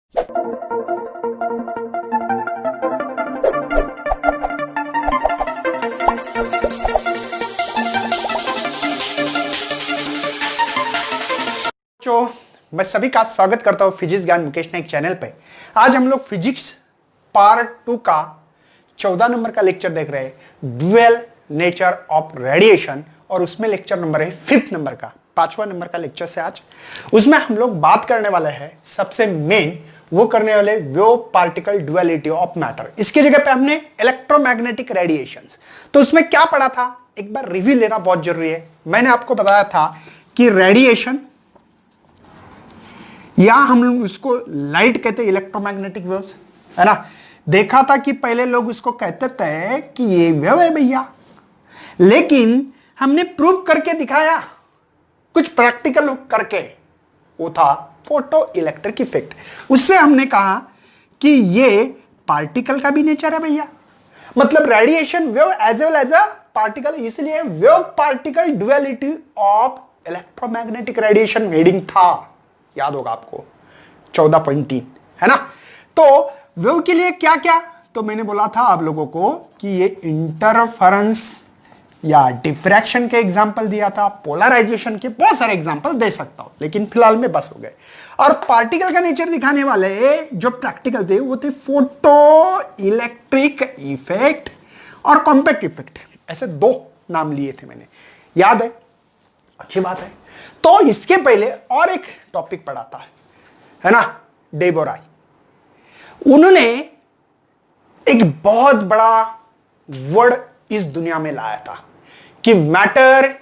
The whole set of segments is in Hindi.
मैं सभी का स्वागत करता हूं फिजिक्स ज्ञान मुकेश नाइक चैनल पे। आज हम लोग फिजिक्स पार्ट 2 का 14 नंबर का लेक्चर देख रहे हैं, ड्यूअल नेचर ऑफ रेडिएशन, और उसमें लेक्चर नंबर है 5th नंबर का, 5वां नंबर का लेक्चर से आज। उसमें हम लोग बात करने वाले हैं, सबसे मेन वो करने वाले wave particle duality of matter. इसकी जगह पे हमने इलेक्ट्रोमैग्नेटिक रेडिएशंस, तो उसमें क्या पढ़ा था एक बार रिव्यू लेना बहुत जरूरी है। मैंने आपको बताया था कि रेडिएशन, या हम लोग उसको लाइट कहते हैं, इलेक्ट्रोमैग्नेटिक वेव्स, है ना। देखा था कि पहले लोग उसको कहते थे कि ये वेव है भैया, लेकिन हमने प्रूव करके दिखाया कुछ प्रैक्टिकल करके, वो था फोटो इलेक्ट्रिक इफेक्ट। उससे हमने कहा कि ये पार्टिकल का भी नेचर है भैया, मतलब radiation wave as well as a particle, इसलिए wave particle duality of electromagnetic radiation heading था, याद होगा आपको 14.3, है ना। तो वेव के लिए क्या क्या, तो मैंने बोला था आप लोगों को कि ये इंटरफेरेंस या डिफ्रैक्शन के एग्जांपल दिया था, पोलराइजेशन के बहुत सारे एग्जांपल दे सकता हूं, लेकिन फिलहाल में बस हो गए। और पार्टिकल का नेचर दिखाने वाले जो प्रैक्टिकल थे वो थे फोटो इलेक्ट्रिक इफेक्ट और कॉम्पैक्ट इफेक्ट, ऐसे 2 नाम लिए थे मैंने, याद है, अच्छी बात है। तो इसके पहले और एक टॉपिक पढ़ा था, है ना, डे बोराई। उन्होंने एक बहुत बड़ा वर्ड इस दुनिया में लाया था कि matter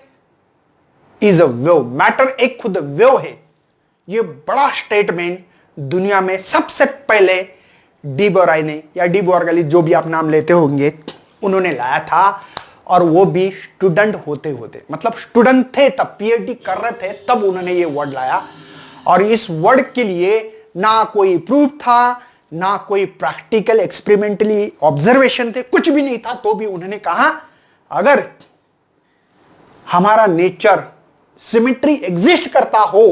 is a wave, matter एक खुद वेव है। ये बड़ा स्टेटमेंट दुनिया में सबसे पहले डी बोराई ने, या डी बोर्गली, जो भी आप नाम लेते होंगे, उन्होंने लाया था। और वो भी स्टूडेंट होते होते, मतलब स्टूडेंट थे तब, पीएचडी कर रहे थे तब उन्होंने ये वर्ड लाया। और इस वर्ड के लिए ना कोई प्रूफ था, ना कोई प्रैक्टिकल एक्सपेरिमेंटली ऑब्जर्वेशन थे, कुछ भी नहीं था, तो भी उन्होंने कहा अगर हमारा नेचर सिमेट्री एग्जिस्ट करता हो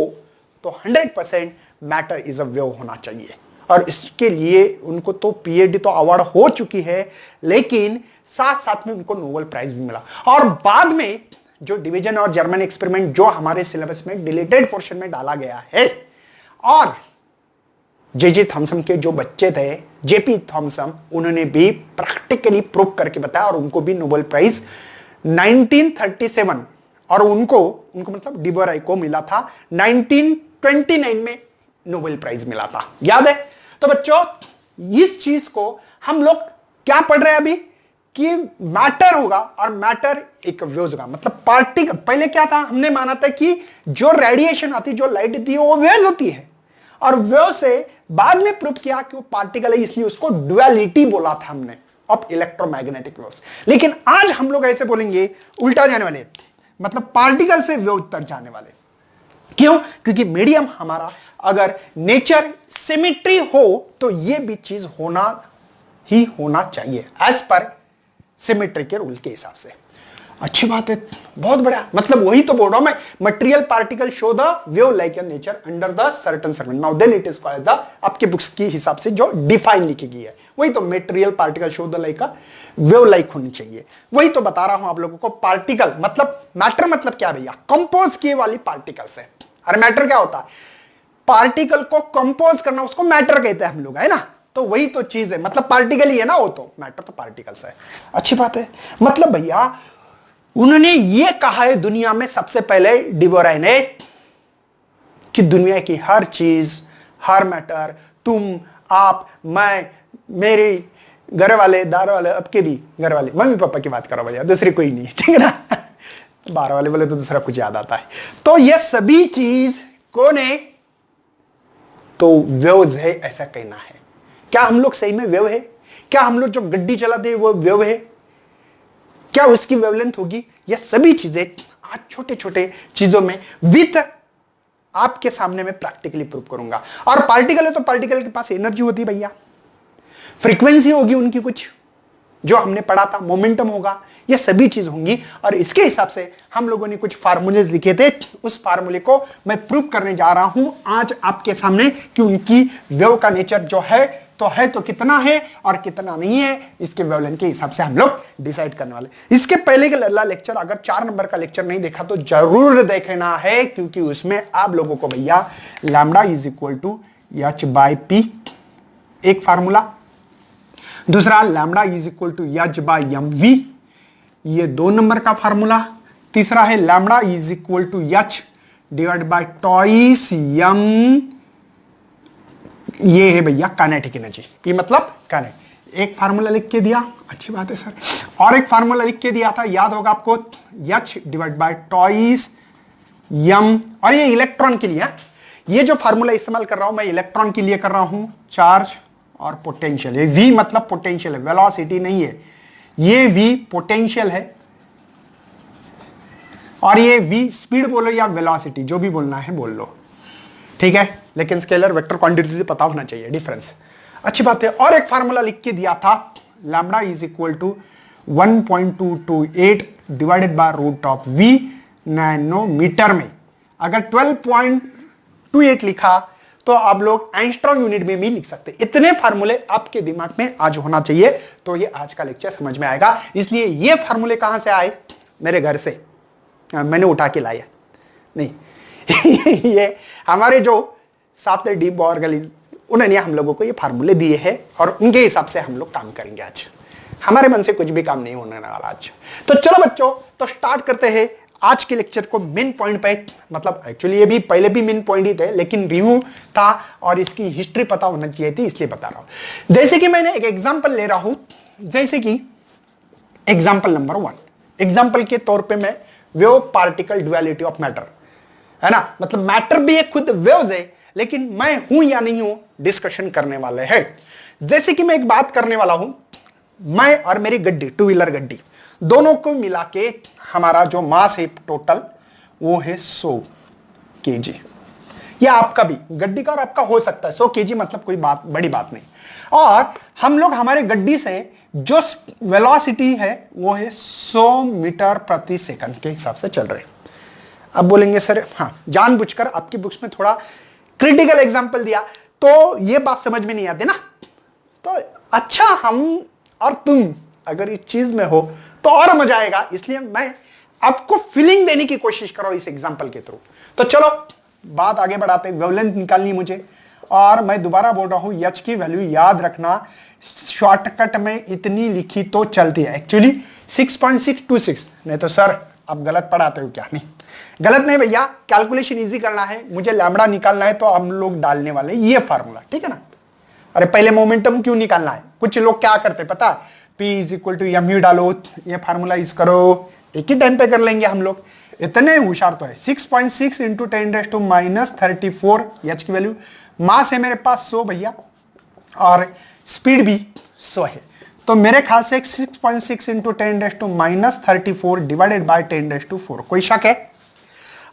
तो 100% मैटर इज अ वेव होना चाहिए। और इसके लिए उनको तो पीएचडी तो अवार्ड हो चुकी है, लेकिन साथ साथ में उनको नोबेल प्राइज भी मिला। और बाद में जो डिवीजन और जर्मन एक्सपेरिमेंट जो हमारे सिलेबस में डिलीटेड पोर्शन में डाला गया है, और जे थॉमसन के जो बच्चे थे, जेपी थॉमसन, उन्होंने भी प्रैक्टिकली प्रूव करके बताया, और उनको भी नोबेल प्राइज 1937, और उनको मतलब डी बोराई को मिला था 1929 में नोबेल प्राइज मिला था, याद है। तो बच्चों, इस चीज को हम लोग क्या पढ़ रहे हैं अभी कि मैटर होगा, और मैटर एक वेव होगा, मतलब पार्टिकल। पहले क्या था, हमने माना था कि जो रेडिएशन आती, जो लाइट आती है, वो वेव होती है, और वेव से बाद में प्रूव किया कि वो पार्टिकल है, इसलिए उसको ड्युअलिटी बोला था हमने ऑफ इलेक्ट्रोमैग्नेटिक वेव्स। लेकिन आज हम लोग ऐसे बोलेंगे, उल्टा जाने वाले, मतलब पार्टिकल से वेव तक जाने वाले। क्यों? क्योंकि मीडियम हमारा अगर नेचर सिमेट्री हो तो ये भी चीज होना ही होना चाहिए एज पर सिमेट्री के रूल के हिसाब से। अच्छी बात है, बहुत बड़ा, मतलब वही तो बोल रहा हूं मैं, material particle show the wave like a nature under the certain segment, now then it is called the, आपके बुक्स के हिसाब से जो डिफाइन लिखी गई है वही तो, material particle show the like a wave like होनी चाहिए। वही तो बता रहा हूं आप लोगों को। पार्टिकल मतलब मैटर, मतलब क्या भैया, कंपोज किए वाली पार्टिकल्स है। अरे मैटर क्या होता है, पार्टिकल को कंपोज करना, उसको मैटर कहते हैं हम लोग, है ना। तो वही तो चीज है, मतलब पार्टिकल ही है ना, वो तो मैटर तो पार्टिकल्स है। अच्छी बात है, मतलब भैया उन्होंने ये कहा है दुनिया में सबसे पहले डी बोराई ने कि दुनिया की हर चीज, हर मैटर, तुम, आप, मैं, मेरे घर वाले, दार वाले, आपके भी घर वाले, मम्मी पापा की बात करो भैया, दूसरी कोई नहीं, ठीक है ना। बाहर वाले बोले तो दूसरा कुछ याद आता है। तो ये सभी चीज कौन है, तो वेव्स है, ऐसा कहना है। क्या हम लोग सही में वेव है? क्या हम लोग जो गड्डी चलाते हैं वो वेव है? क्या उसकी वेवलेंथ होगी? ये सभी चीजें आज छोटे छोटे चीजों में विथ आपके सामने में प्रैक्टिकली प्रूव करूंगा। और पार्टिकल है तो पार्टिकल के पास एनर्जी होती है भैया, फ्रीक्वेंसी होगी उनकी कुछ, जो हमने पढ़ा था, मोमेंटम होगा, ये सभी चीज होंगी। और इसके हिसाब से हम लोगों ने कुछ फार्मूले लिखे थे, उस फार्मूले को मैं प्रूव करने जा रहा हूं आज आपके सामने कि उनकी वेव का नेचर जो है तो कितना है और कितना नहीं है, इसके वेवलेंथ के हिसाब से हम लोग डिसाइड करने वाले। इसके पहले का लल्ला लेक्चर, अगर 4 नंबर का लेक्चर नहीं देखा तो जरूर देखना है, क्योंकि उसमें आप लोगों को भैया lambda is equal to H by P एक फार्मूला, दूसरा lambda is equal to H by M V, ये 2 नंबर का फार्मूला, तीसरा है lambda is equal to H divide by twice M, ये है भैया काइनेटिक एनर्जी, ये मतलब काइनेटिक। एक फार्मूला लिख के दिया, अच्छी बात है सर, और एक फार्मूला लिख के दिया था, याद होगा आपको, H divide by twice M, और ये इलेक्ट्रॉन के लिए, ये जो फार्मूला इस्तेमाल कर रहा हूं मैं इलेक्ट्रॉन के लिए कर रहा हूं, चार्ज और पोटेंशियल। ये वी मतलब पोटेंशियल है, वेलोसिटी नहीं है, ये वी पोटेंशियल है, और ये वी स्पीड बोलो या वेलोसिटी, जो भी बोलना है बोल लो, ठीक है, लेकिन स्केलर वेक्टर क्वांटिटी से पता होना चाहिए डिफरेंस, अच्छी बात है। और एक फार्मूला लिख के दिया था, lambda is equal to 1.228 divided by root of V nanometre में। अगर 12.28 लिखा तो आप लोग एंगस्ट्रॉम यूनिट में भी लिख सकते। इतने फार्मूले आपके दिमाग में आज होना चाहिए, तो ये आज का लेक्चर समझ में आएगा। इसलिए ये फार्मूले कहां से आए? मेरे घर से, मैंने उठा के लाया नहीं ये हमारे जो साथ डी बॉर्गल, उन्होंने हम लोगों को ये फार्मूले दिए हैं, और उनके हिसाब से हम लोग काम करेंगे आज। हमारे मन से कुछ भी काम नहीं होने वाला आज। तो चलो बच्चों, तो स्टार्ट करते हैं आज के लेक्चर को मेन पॉइंट पे। मतलब एक्चुअली ये भी पहले भी मेन पॉइंट ही थे, लेकिन रिव्यू था और इसकी हिस्ट्री पता होना चाहिए थी, इसलिए बता रहा हूं। जैसे कि मैंने एक एग्जांपल ले रहा हूं, जैसे कि एग्जांपल नंबर 1, एग्जांपल के तौर पे मैं wave particle duality of matter, है ना, मतलब मैटर भी एक खुद वेव्स है, लेकिन मैं हूं या नहीं हूं डिस्कशन करने वाले हैं। जैसे कि मैं एक बात करने वाला हूं, मैं और मेरी गड्डी, 2 व्हीलर गड्डी, दोनों को मिला के हमारा जो मास है टोटल वो है 100 केजी, या आपका भी गड्डी का और आपका हो सकता है 100 केजी, मतलब कोई बात बड़ी बात नहीं। और हम लोग हमारे गड्डी से जो वेलोसिटी है वो है 100 मीटर प्रति सेकंड के हिसाब से चल रहे। अब बोलेंगे सर, हाँ जानबूझकर आपकी बुक्स में थोड़ा क्रिटिकल एग्जांपल दिया तो ये बात समझ में नहीं आती ना, तो अच्छा हम और तुम अगर इस चीज में हो तो और मजा आएगा, इसलिए मैं आपको फीलिंग देने की कोशिश करो इस एग्जांपल के थ्रू। तो चलो बात आगे बढ़ाते, वेवलेंथ निकालनी मुझे, और मैं दोबारा बोल रहा हूं एच की वैल्यू याद रखना, शॉर्टकट में इतनी लिखी तो चलती है, एक्चुअली 6.626, नहीं तो सर आप गलत पढ़ाते हो क्या? नहीं गलत नहीं भैया, कैलकुलेशन इजी करना है, मुझे लैम्डा निकालना है, तो हम लोग डालने वाले ये फार्मूला, ठीक है ना। अरे पहले मोमेंटम क्यों निकालना है? कुछ लोग क्या करते पता है, P is equal to M U डालो, ये फार्मूला यूज करो, एक ही टाइम पे कर लेंगे हम लोग, इतने होशियार तो है। 6.6 इंटू 10⁻34 एच की वैल्यू, मास है मेरे पास 100 भैया, और स्पीड भी 100 है, तो मेरे ख्याल से 6.6 इंटू 10⁻34 डिवाइडेड बाय 10⁻4, कोई शक है?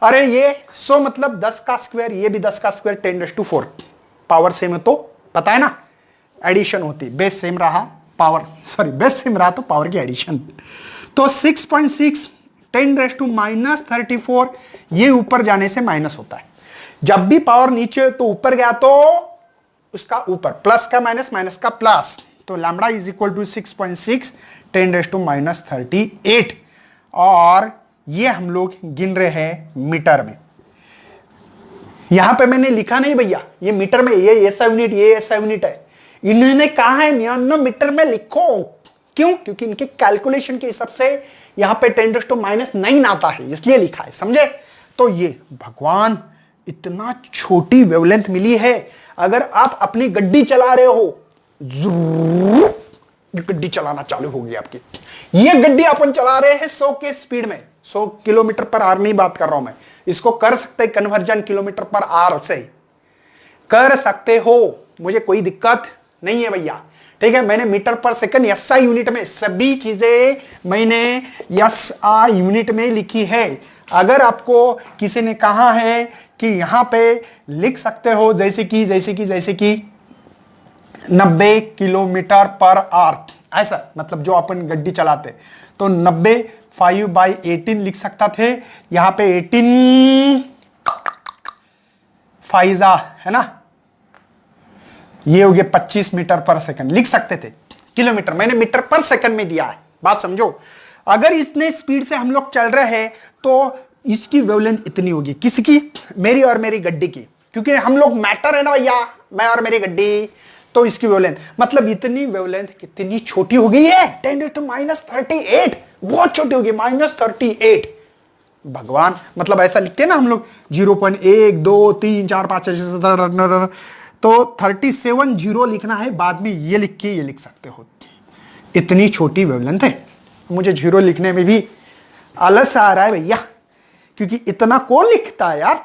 अरे ये 100 मतलब 10 का स्क्वायर, ये भी 10 का स्क्वायर 10⁻4, पावर सेम है तो पता है ना, एडिशन होती, बेस सेम रहा पावर, सॉरी बेस सेम रहा तो पावर की एडिशन। तो 6.6 10⁻34 ये ऊपर जाने से माइनस होता है, जब भी पावर नीचे तो ऊपर गया तो उसका ऊपर, प्लस का माइनस, माइनस का प्लस, तो लैम्डा इज इक्वल टू 6.6 10⁻38, और ये हम लोग गिन रहे हैं मीटर में। यहां पे मैंने लिखा नहीं भैया ये मीटर में, ये ऐसा यूनिट, ये ऐसा यूनिट है, इन्होंने कहा है नैनोमीटर में लिखो, क्यों? क्योंकि इनके कैलकुलेशन के हिसाब से यहां पे 10⁻9 आता है, इसलिए लिखा है, समझे? तो ये भगवान इतना छोटी वेवलेंथ मिली है, अगर आप अपनी गड्डी चला रहे हो, गड्डी चलाना चालू होगी आपकी, ये गड्डी अपन चला रहे हैं 100 के स्पीड में, 100 किलोमीटर पर आवर नहीं बात कर रहा हूं मैं, इसको कर सकते कन्वर्जन किलोमीटर पर आवर से कर सकते हो, मुझे कोई दिक्कत नहीं है भैया, ठीक है। मैंने मीटर पर सेकंड एसआई यूनिट में सभी चीजें मैंने एसआई यूनिट में लिखी है। अगर आपको किसी ने कहा है कि यहां पे लिख सकते हो जैसे कि 90 किलोमीटर पर आवर, ऐसा मतलब जो अपन गड्डी चलाते, तो 90 5/18 लिख सकता थे। यहां पे 18 फाइजा है ना, ये हो गया 25 मीटर पर सेकंड लिख सकते थे। किलोमीटर मैंने मीटर पर सेकंड में दिया है, बात समझो। अगर इतने स्पीड से हम लोग चल रहे हैं तो इसकी वेवलेंथ इतनी होगी, किसकी, मेरी और मेरी गड्डी की, क्योंकि हम लोग मैटर है ना भैया, मैं और मेरी गड्डी, तो इसकी वेवलेंथ मतलब इतनी वेवलेंथ कितनी छोटी हो गई है, 10⁻38, बहुत छोटी होगी, -38। भगवान, मतलब ऐसा लिखते हैं ना हम लोग 0.1 2 3 4 5 6 7 तो 37 जीरो लिखना है, बाद में ये लिख के ये लिख सकते हो। इतनी छोटी वेवलेंथ है, मुझे जीरो लिखने में भी आलस आ रहा है भैया, क्योंकि इतना कौन लिखता है यार,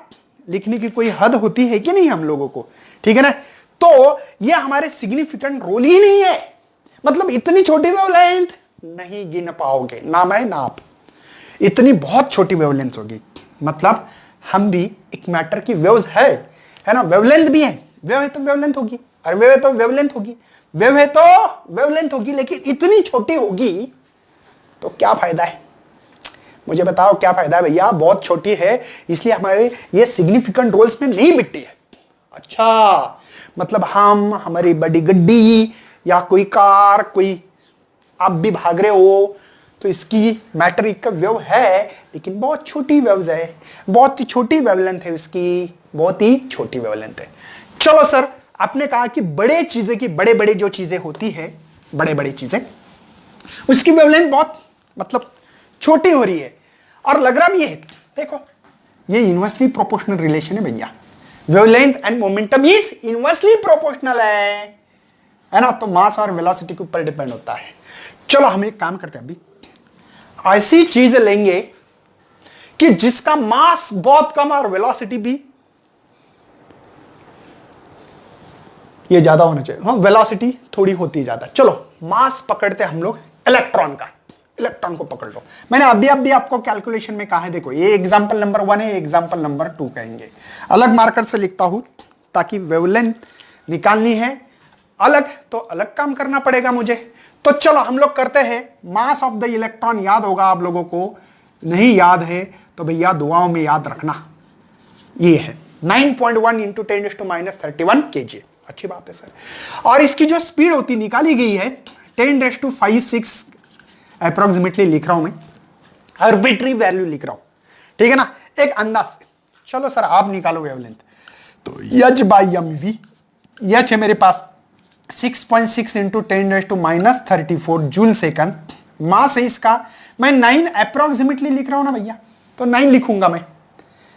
लिखने की कोई हद होती है कि नहीं हम लोगों को, ठीक है ना। तो ये हमारे सिग्निफिकेंट रोल ही नहीं है, मतलब इतनी छोटी वेवलेंथ नहीं गिन पाओगे, ना मैं ना आप, इतनी बहुत छोटी वेवलेंथ होगी। मतलब हम भी एक मैटर की वेव्स है ना, वेवलेंथ भी है, वेव है तो वेवलेंथ होगी, और वेव है तो वेवलेंथ होगी, वेव है तो वेवलेंथ होगी, लेकिन इतनी छोटी होगी तो क्या फायदा है, मुझे बताओ क्या फायदा है भैया, बहुत छोटी है इसलिए हमारे ये सिग्निफिकेंट रोल्स में नहीं मिटती है। अच्छा, मतलब हम, हमारी बड़ी गड्डी या कोई कार, कोई आप भी भाग रहे हो तो इसकी मैटर का वेव है, लेकिन बहुत छोटी वेव्स है, बहुत ही छोटी वेवलेंथ है इसकी, बहुत ही छोटी वेवलेंथ है। चलो सर, आपने कहा कि बड़े चीजें की, बड़े बड़े जो चीजें होती है, बड़े बड़े चीजें, उसकी वेवलेंथ बहुत मतलब छोटी हो रही है, और लग रहा भी है, देखो ये इनवर्सली प्रोपोर्शनल रिलेशन है भैया, wavelength and momentum is inversely proportional है ना, तो मास और वेलोसिटी के ऊपर डिपेंड होता है। चलो हम एक काम करते हैं, अभी ऐसी चीज लेंगे कि जिसका मास बहुत कम और वेलोसिटी भी ये ज्यादा होना चाहिए, हाँ वेलोसिटी थोड़ी होती है ज्यादा। चलो मास पकड़ते हम लोग इलेक्ट्रॉन का, इलेक्ट्रॉन को पकड़ लो। मैंने अभी आपको कैलकुलेशन में कहा है, देखो ये एग्जांपल नंबर 1 है, एग्जांपल नंबर 2 कहेंगे, अलग मार्कर से लिखता हूं ताकि वेवलेंथ निकालनी है अलग, तो अलग काम करना पड़ेगा मुझे। तो चलो हम लोग करते हैं, मास ऑफ द इलेक्ट्रॉन याद होगा आप लोगों को, नहीं याद है तो भैया दुआओं में याद रखना, ये है 9.1 इंटू 10⁻31 kg। अच्छी बात है सर। और इसकी जो स्पीड होती निकाली गई है 10⁵56 अप्रोक्सीमेटली लिख रहा हूं मैं, आर्बिट्री वैल्यू लिख रहा हूं, ठीक है ना, एक अंदाज से। चलो सर आप निकालो वेवलेंथ, तो H/mv, H है मेरे पास 6.6 इंटू 10⁻34 जूल सेकंड, मास है इसका, मैं 9 अप्रोक्सीमेटली लिख रहा हूं ना भैया, तो 9 लिखूंगा मैं,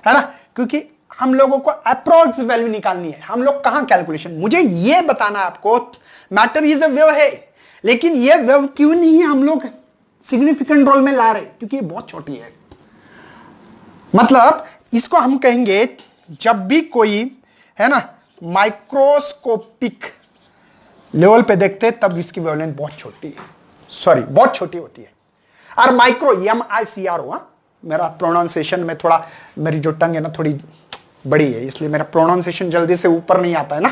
है ना, क्योंकि हम लोगों को अप्रोक्स वैल्यू निकालनी है। हम लोग कहां कैलकुलेशन, मुझे ये बताना है आपको, मैटर इज अ वेव है, लेकिन ये वेव क्यों नहीं है हम लोग सिग्निफिकेंट रोल में ला रहे, क्योंकि ये बहुत छोटी है। मतलब इसको हम कहेंगे जब भी कोई है ना माइक्रोस्कोपिक लेवल पे देखते हैं तब इसकी वेवलेंथ बहुत छोटी है, सॉरी बहुत छोटी होती है। और माइक्रो MICRO, मेरा प्रोनाउंसिएशन में थोड़ा, मेरी जो टंग है ना थोड़ी बड़ी है, इसलिए मेरा प्रोनाउंसिएशन जल्दी से ऊपर नहीं आता है ना,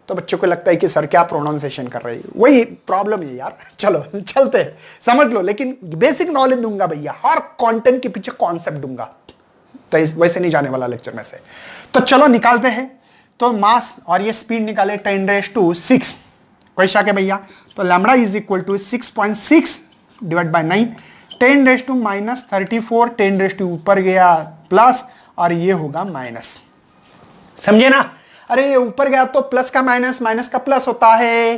तो बच्चों को लगता है कि सर क्या प्रोनाउंसिएशन कर रहे हैं, वही प्रॉब्लम है यार। चलो चलते हैं, समझ लो, लेकिन बेसिक नॉलेज दूंगा भैया, हर कंटेंट के पीछे कॉन्सेप्ट दूंगा, तो वैसे नहीं जाने वाला लेक्चर में से। तो चलो निकालते हैं, तो मास और ये स्पीड निकाले 10⁻6, क्वेश्चन क्या भैया, तो lambda is equal to 6.6 divide by 9, 10⁻34, 10 ऊपर गया प्लस और ये होगा माइनस, समझे ना। अरे ये ऊपर गया तो प्लस का माइनस, माइनस का प्लस होता है,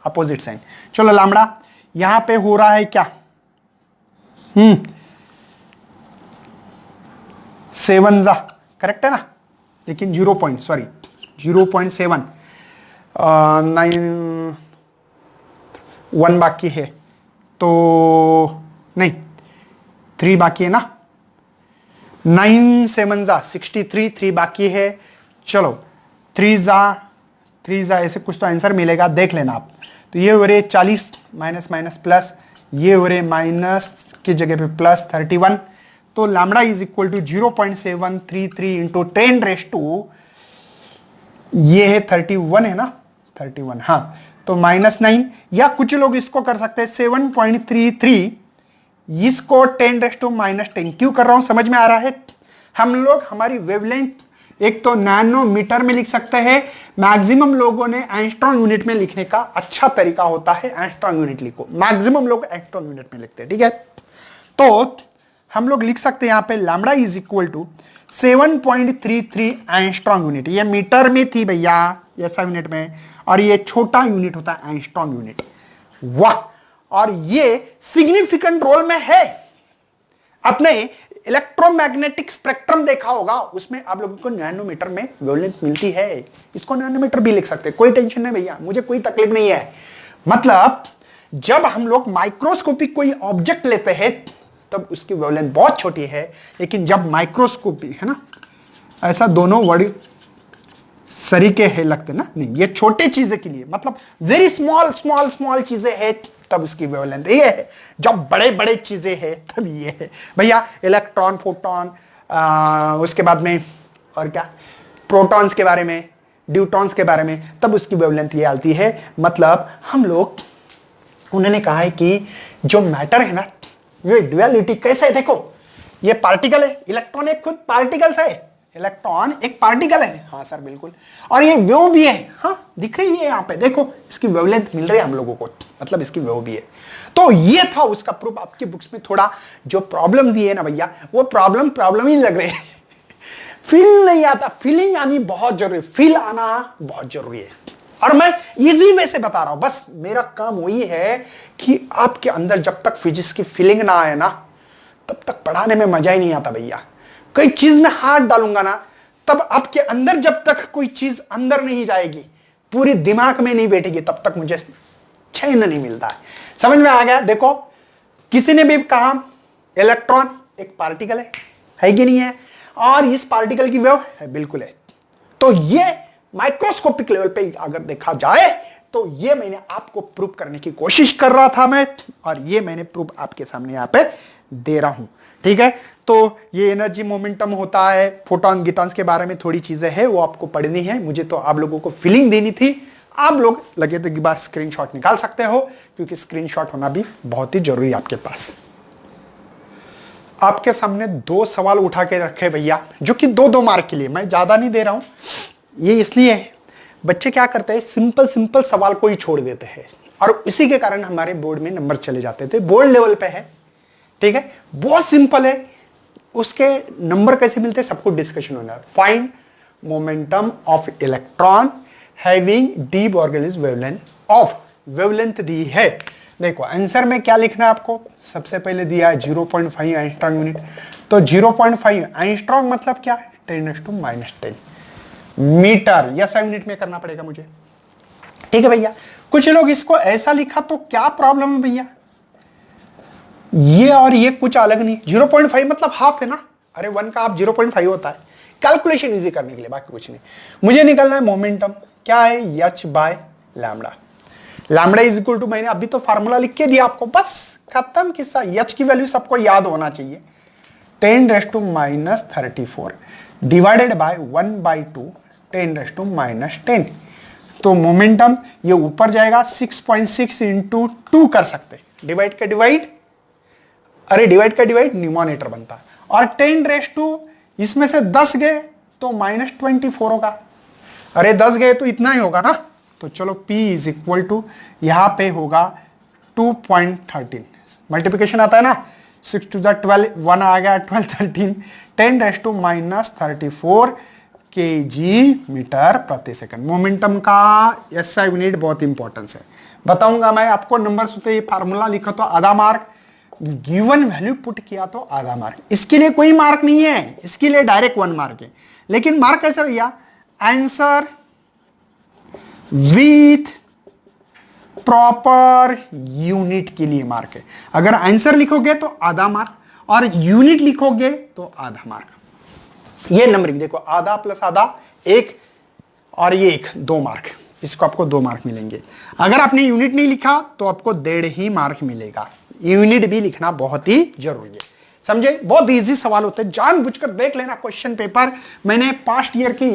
अपोजिट साइन। चलो लैम्बडा यहां पे हो रहा है क्या, 7 जा करेक्ट है ना, लेकिन 0.7 9 1 बाकी है, तो नहीं 3 बाकी है ना, 9 7 जा 63, 3 बाकी है। चलो 3 जा ऐसे कुछ तो आंसर मिलेगा, देख लेना आप। तो ये हो रहे 40 माइनस माइनस प्लस, ये हो रहे माइनस की जगह पे प्लस 31, तो lambda is equal to 0.733 into 10 raise to, ये है 31 है ना, 31, हाँ तो -9, या कुछ लोग इसको कर सकते हैं 7.33, इसको 10⁻⁻10 क्यों कर रहा हूं, समझ में आ रहा है। हम लोग हमारी वेवलेंथ एक तो नैनोमीटर में लिख सकते हैं, मैक्सिमम लोगों ने एंगस्ट्रॉम यूनिट में लिखने का अच्छा तरीका होता है एंगस्ट्रॉम यूनिट लिखो, मैक्सिमम लोग एंगस्ट्रॉम यूनिट में लिखते हैं, ठीक है। तो हम लोग लिख सकते हैं यहां पे lambda is equal to 7.33 angstrom unit, ये मीटर में थी भैया ऐसा यूनिट में, और ये छोटा यूनिट होता है एंगस्ट्रॉम यूनिट। वाह, और ये सिग्निफिकेंट रोल में है। अपने इलेक्ट्रोमैग्नेटिक स्पेक्ट्रम देखा होगा, उसमें आप लोगों को नैनोमीटर में वेवलेंथ मिलती है, इसको नैनोमीटर भी लिख सकते हैं, कोई टेंशन नहीं भैया, मुझे कोई तकलीफ नहीं है। मतलब जब हम लोग माइक्रोस्कोपिक कोई ऑब्जेक्ट लेते हैं तब उसकी वेवलेंथ बहुत छोटी है, लेकिन जब माइक्रोस्कोपी है ना, ऐसा दोनों वर्ड सरीके है लगते ना, नहीं ये छोटे चीजें के लिए, मतलब वेरी स्मॉल स्मॉल स्मॉल चीजें हैं तब उसकी वेवलेंथ ये है, जब बड़े बड़े चीजें हैं तब ये है भैया, इलेक्ट्रॉन फोटॉन, उसके बाद में और क्या, प्रोटॉन्स के बारे में, ड्यूटॉन्स के बारे में, तब उसकी वेवलेंथ ये आती है। मतलब हम लोग, उन्होंने कहा है कि जो मैटर है ना, ये ड्युअलिटी कैसे है, देखो ये पार्टिकल है, इलेक्ट्रॉन एक खुद पार्टिकल्स है, इलेक्ट्रॉन एक पार्टिकल है, हाँ सर बिल्कुल, और ये वेव भी है, हाँ दिख रही है यहाँ पे, देखो इसकी वेवलेंथ मिल रही है हम लोगों को, मतलब इसकी वेव भी है। तो ये था उसका प्रूफ। आपकी बुक्स में थोड़ा जो प्रॉब्लम दी है ना भैया, वो प्रॉब्लम ही लग रहे हैं फील नहीं आता, फीलिंग आनी बहुत जरूरी, फील आना बहुत जरूरी है, और मैं इजी वे से बता रहा हूं, बस मेरा काम वही है कि आपके अंदर जब तक फिजिक्स की फीलिंग ना आए ना, तब तक पढ़ाने में मजा ही नहीं आता भैया। कोई चीज में हाथ डालूंगा ना, तब आपके अंदर जब तक कोई चीज अंदर नहीं जाएगी, पूरी दिमाग में नहीं बैठेगी, तब तक मुझे चैन नहीं मिलता है। समझ में आ गया। देखो किसी ने भी कहा इलेक्ट्रॉन एक पार्टिकल है कि नहीं है, और इस पार्टिकल की वेव है, बिल्कुल है। तो ये माइक्रोस्कोपिक लेवल पे अगर देखा जाए तो ये मैंने आपको प्रूव करने की कोशिश कर रहा था मैं, और ये मैंने प्रूफ आपके सामने यहां पे दे रहा हूं, ठीक है। तो ये एनर्जी मोमेंटम होता है, फोटॉन गिटॉन्स के बारे में थोड़ी चीजें हैं वो आपको पढ़नी है, मुझे तो आप लोगों को फीलिंग देनी थी। आप लोग लगे तो एक बार स्क्रीनशॉट निकाल सकते हो, क्योंकि स्क्रीनशॉट होना भी बहुत ही जरूरी है आपके पास। आपके सामने 2 सवाल उठा के रखे भैया, जो कि 2-2 मार्क के लिए, मैं ज्यादा नहीं दे रहा हूं, ये इसलिए है बच्चे क्या करते हैं, सिंपल सिंपल सवाल को ही छोड़ देते हैं, और इसी के कारण हमारे बोर्ड में नंबर चले जाते थे। बोर्ड लेवल पे है, ठीक है, बहुत सिंपल है, उसके नंबर कैसे मिलते हैं सबको डिस्कशन होना है। Find momentum of electron having de Broglie wavelength of, wavelength दी है। देखो आंसर में क्या लिखना है आपको, सबसे पहले दिया है 0.5 एंगस्ट्रॉम यूनिट, तो 0.5 एंगस्ट्रॉम मतलब क्या, 10⁻⁻10 मीटर या यूनिट में करना पड़ेगा मुझे, ठीक है भैया। कुछ लोग इसको ऐसा लिखा तो क्या प्रॉब्लम है भैया, ये और ये कुछ अलग नहीं, 0.5 मतलब हाफ है ना, अरे 1 का हाफ 0.5 होता है, कैलकुलेशन इजी करने के लिए, बाकी कुछ नहीं। मुझे निकलना है मोमेंटम, क्या है h/λ, lambda is equal to, मैंने अभी तो फार्मूला लिख के दिया आपको, बस खत्म किस्सा। h की वैल्यू सबको याद होना चाहिए, 10⁻34 डिवाइडेड बाय 1/2 10⁻10। तो मोमेंटम ये ऊपर जाएगा, 6.6 इंटू 2 कर सकते, डिवाइड का डिवाइड, अरे डिवाइड का डिवाइड न्यूमरेटर बनता है, और 10⁻, इसमें से 10 गए तो -24 होगा, अरे 10 गए तो इतना ही होगा ना, तो चलो P इज इक्वल टू यहां पे होगा 2.13, मल्टीप्लिकेशन आता है ना, 6 to the 12, 1 आ गया, 12 13, 10⁻34 kg मीटर प्रति सेकंड। मोमेंटम का SI यूनिट बहुत इंपॉर्टेंस है, बताऊंगा मैं आपको। नंबर सुनते ही फार्मूला लिखा तो आधा मार्क, गिवन वैल्यू पुट किया तो आधा मार्क, इसके लिए कोई मार्क नहीं है, इसके लिए डायरेक्ट 1 मार्क है। लेकिन मार्क कैसे भैया, आंसर विथ प्रॉपर यूनिट के लिए मार्क है। अगर आंसर लिखोगे तो आधा मार्क, और यूनिट लिखोगे तो आधा मार्क। ये नंबरिंग देखो, आधा प्लस आधा 1, और ये 1, 2 मार्क, इसको आपको 2 मार्क मिलेंगे। अगर आपने यूनिट नहीं लिखा तो आपको 1.5 ही मार्क मिलेगा। यूनिट भी लिखना बहुत ही जरूरी है, समझे। बहुत इजी सवाल होते हैं, जानबूझकर देख लेना क्वेश्चन पेपर, मैंने पास्ट ईयर के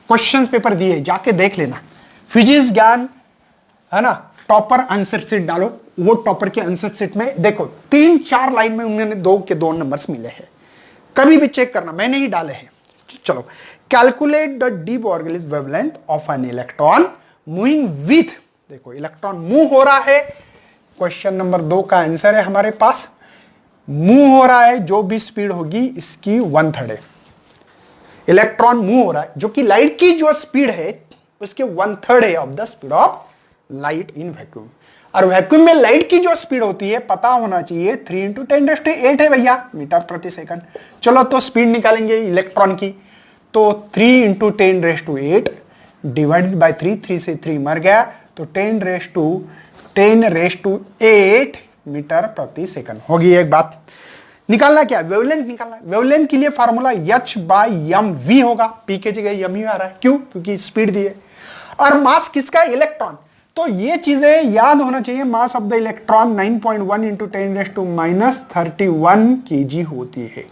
क्वेश्चन पेपर दिए, जाके देख लेना। फिजिक्स ज्ञान है ना, टॉपर आंसर सीट डालो, वो टॉपर के आंसर सीट में देखो 3-4 लाइन में उन्होंने 2 के 2 नंबर्स मिले हैं, कभी भी चेक करना, मैंने ही डाले हैं। चलो, calculate the de Broglie wavelength of an electron moving with, देखो इलेक्ट्रॉन मूव हो रहा है, क्वेश्चन नंबर 2 का आंसर है हमारे पास, मूव हो रहा है, जो भी स्पीड होगी इसकी 1/3 है। इलेक्ट्रॉन मूव हो रहा है, जो कि लाइट की जो स्पीड है उसके 1/3 है of the speed of light in vacuum. और वैक्यूम में लाइट की जो स्पीड होती है पता होना चाहिए 3 × 10⁸ है भैया, मीटर प्रति सेकंड। चलो तो स्पीड निकालेंगे इलेक्ट्रॉन की, तो 3 × 10⁸ डिवाइडेड बाय 3 से 3 मर गया, तो 10⁸ मीटर प्रति सेकंड होगी। एक बात निकालना क्या, वेवलेंथ निकालना। वेवलेंथ के लिए फार्मूला h/mv होगा, p के जगह m आ रहा है, क्यों, क्योंकि स्पीड दी है। और मास किसका, इलेक्ट्रॉन, तो ये चीजें याद होना चाहिए। Mass of the electron 9.1 × 10⁻31 kg होती है,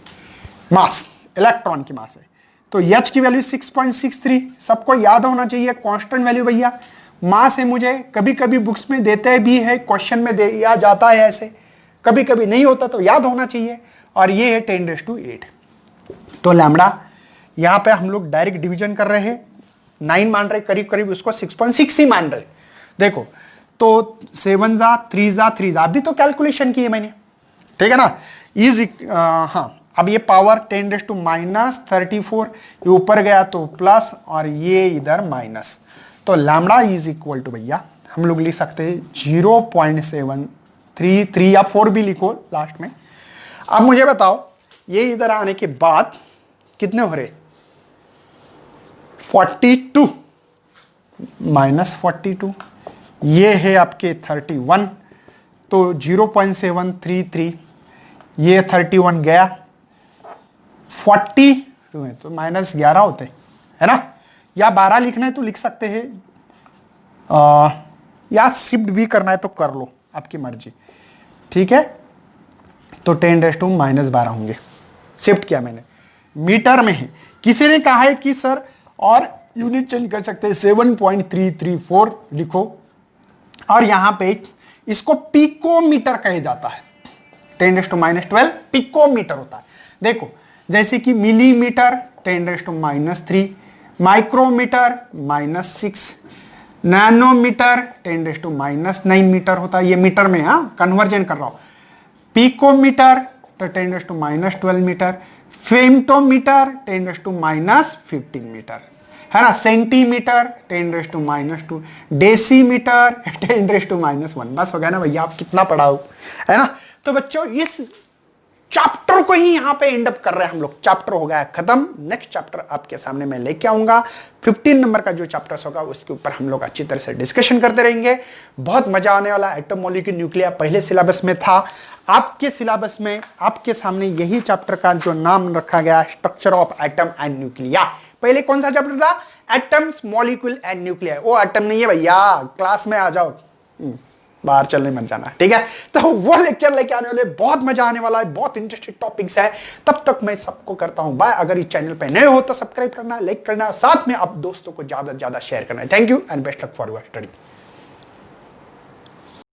मास इलेक्ट्रॉन की मास है। तो h की वैल्यू 6.63, सबको याद होना चाहिए, कांस्टेंट वैल्यू भैया। मास है, मुझे कभी कभी बुक्स में देते भी है, क्वेश्चन में दिया जाता है ऐसे, कभी कभी नहीं होता, तो याद होना चाहिए। और ये है 10⁸. तो लैम्बडा यहां पे हम लोग डायरेक्ट डिवीजन कर रहे हैं, 9 मान रहे, करीब करीब उसको 6.6 ही मान रहे। देखो तो 7 जा 3 जा 3 जा, अभी तो कैलकुलेशन की है मैंने, ठीक है ना। हाँ, अब ये पावर 10⁻34 ये ऊपर गया तो प्लस और ये इधर माइनस, तो लैम्बडा इज इक्वल टू भैया हम लोग लिख सकते हैं 0.733 या 4 भी लिखो लास्ट में। अब मुझे बताओ ये इधर आने के बाद कितने हो रहे, 42 माइनस 42, ये है आपके 31, तो 0.733, ये 31 गया, 42 है तो -11 होते है ना, या 12 लिखना है तो लिख सकते हैं, या शिफ्ट भी करना है तो कर लो, आपकी मर्जी, ठीक है। तो 10⁻−12 होंगे, शिफ्ट किया मैंने, मीटर में है। किसी ने कहा है कि सर और यूनिट चेंज कर सकते हैं, 7.334 लिखो, और यहां पे इसको पिकोमीटर कहे जाता है, 10⁻12 पिकोमीटर होता है। देखो जैसे कि मिलीमीटर 10⁻3, माइक्रोमीटर -6, नैनोमीटर 10⁻9 मीटर होता है, ये मीटर में, हाँ कन्वर्जन कर रहा हूं। पिकोमीटर तो 10⁻12 मीटर, फेम्टोमीटर 10⁻15 मीटर, है ना। Centimetre 10⁻2, decimetre 10⁻1। बस हो गया ना भैया, आप कितना पढ़ाओ, है ना। तो बच्चों इस चैप्टर को ही यहां पे एंड अप कर रहे हैं हम लोग, चैप्टर हो गया खत्म। नेक्स्ट चैप्टर आपके सामने मैं लेके आऊंगा, 15 नंबर का जो चैप्टर्स होगा उसके ऊपर हम लोग अच्छी तरह से डिस्कशन करते रहेंगे, बहुत मजा आने वाला। एटम मॉलिक्यूल न्यूक्लियर पहले सिलेबस में था, आपके सिलेबस में आपके सामने यही चैप्टर का जो नाम रखा गया structure of atom and nuclear. पहले कौन सा चैप्टर था, एटम्स मॉलिक्यूल एंड न्यूक्लियर। वो एटम नहीं है भैया, क्लास में आ जाओ, बाहर चलने मत जाना, ठीक है। तो वो लेक्चर लेके आने वाले, बहुत मजा आने वाला है, बहुत इंटरेस्टिंग टॉपिक्स है। तब तक मैं सबको करता हूं बाय। अगर इस चैनल पे नए हो तो सब्सक्राइब करना, लाइक करना, साथ में आप दोस्तों को ज्यादा से ज्यादा शेयर करना। Thank you and best luck for your study.